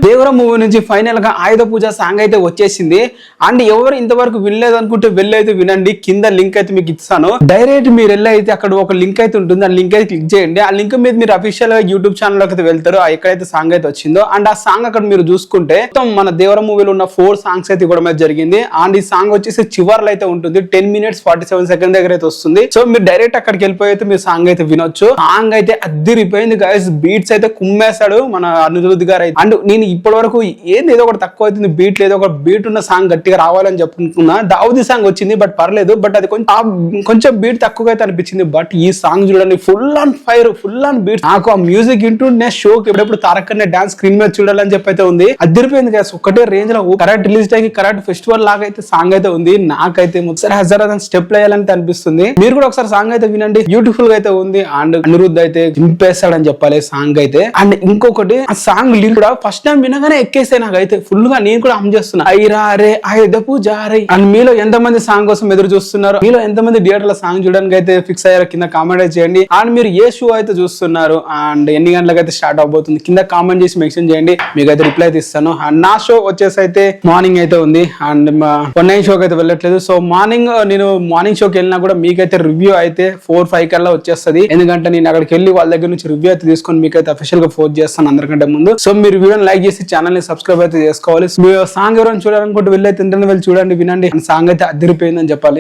దేవర movie నుంచి final గా ఆయుధ పూజ song అయితే వచ్చేసింది. అండ్ ఎవరు ఇంతవరకు వినలేదు అనుకుంటే వెళ్ళైతే వినండి, కింద లింక్ అయితే మీకు ఇస్తాను. డైరెక్ట్ మీరు వెళ్ళైతే అక్కడ ఒక లింక్ అయితే ఉంటుంది, ఆ లింక్ అయితే క్లిక్ చేయండి. ఆ లింక్ మీద మీరు అఫీషియల్ గా యూట్యూబ్ ఛానల్ లోకి అయితే వెళ్తారు, ఎక్కడైతే సాంగ్ అయితే వచ్చిందో. అండ్ ఆ సాంగ్ అక్కడ మీరు చూసుకుంటే మొత్తం మన దేవర మూవీలో ఉన్న 4 సాంగ్స్ అయితే ఇవ్వడం అయితే జరిగింది. అండ్ ఈ సాంగ్ వచ్చేసి చివర్లో అయితే ఉంటుంది, 10 minutes 47 seconds దగ్గర అయితే వస్తుంది. సో మీరు డైరెక్ట్ అక్కడికి వెళ్ళిపోయి అయితే మీరు సాంగ్ అయితే వినొచ్చు. సాంగ్ అయితే అద్దిరిపోయింది గైస్, బీట్స్ అయితే కుమ్మేశాడు మన అనిరుద్ధ్ గారు అయితే. అండ్ నేను ఇప్పటి వరకు ఏదో ఒకటి తక్కువ అవుతుంది, బీట్ లేదు, ఒక బీట్ ఉన్న సాంగ్ గట్టిగా రావాలని చెప్పుకున్నా. దావుది సాంగ్ వచ్చింది బట్ పర్లేదు, బట్ అది కొంచెం బీట్ తక్కువగా అయితే అనిపించింది. బట్ ఈ సాంగ్ చూడండి, full on fire, full on beat. నాకు ఆ మ్యూజిక్ వింటుండే షోకి ఎప్పుడెప్పుడు తారక్ అనే డాన్స్ స్క్రీన్ మీద చూడాలని చెప్పి అయితే ఉంది. అదిరిపోయింది గైస్, ఒకటే రేంజ్ లో correct release time correct festival లాగా అయితే సాంగ్ అయితే ఉంది. నాకైతే ఒకసారి హజారాన్ స్టెప్ వేయాలని అనిపిస్తుంది. మీరు కూడా ఒకసారి సాంగ్ అయితే వినండి, బ్యూటిఫుల్ గా అయితే ఉంది. అండ్ అనిరుద్ధ్ అయితే చింపేస్తాడని చెప్పాలి సాంగ్ అయితే. అండ్ ఇంకొకటి ఆ సాంగ్ లిరిక్ కూడా ఫస్ట్ టైం వినగానే ఎక్కేసాయి నాకైతే ఫుల్ గా. నేను కూడా హమ్ చేస్తున్నా, ఐరా రే ఆయుధ పూజారి. అండ్ మీలో ఎంతమంది సాంగ్ కోసం ఎదురు చూస్తున్నారు, మీలో ఎంతమంది థియేటర్ లో సాంగ్ చూడడానికి అయితే ఫిక్స్ అయ్యారో కింద కామెంట్ అయితే చేయండి. అండ్ మీరు ఏ షో అయితే చూస్తున్నారు అండ్ ఎన్ని గంటలకు అయితే స్టార్ట్ అవబోతుంది కింద కామెంట్ చేసి మెన్షన్ చేయండి, మీకు అయితే రిప్లై అయితే ఇస్తాను. అండ్ నా షో వచ్చేసి అయితే మార్నింగ్ అయితే ఉంది, అండ్ పొన్నై షోకి అయితే వెళ్ళట్లేదు. సో నేను మార్నింగ్ షోకి వెళ్ళినా కూడా మీకైతే రివ్యూ అయితే 4-5 కల్లా వచ్చేస్తుంది. ఎందుకంటే నేను అక్కడికి వెళ్ళి వాళ్ళ దగ్గర నుంచి రివ్యూ అయితే తీసుకొని మీకైతే అఫీషియల్ గా పోస్ట్ చేస్తాను అందరికంటే ముందు. సో మీరు వీడియోని లైక్ చేసి ఛానల్ ని సబ్స్క్రైబ్ అయితే చేసుకోవాలి. మీరు సాంగ్ ఎవరైనా చూడాలనుకుంటే వెళ్ళైతే వెళ్ళి చూడండి, వినండి. సాంగ్ అయితే అదిరిపోయిందని చెప్పాలి.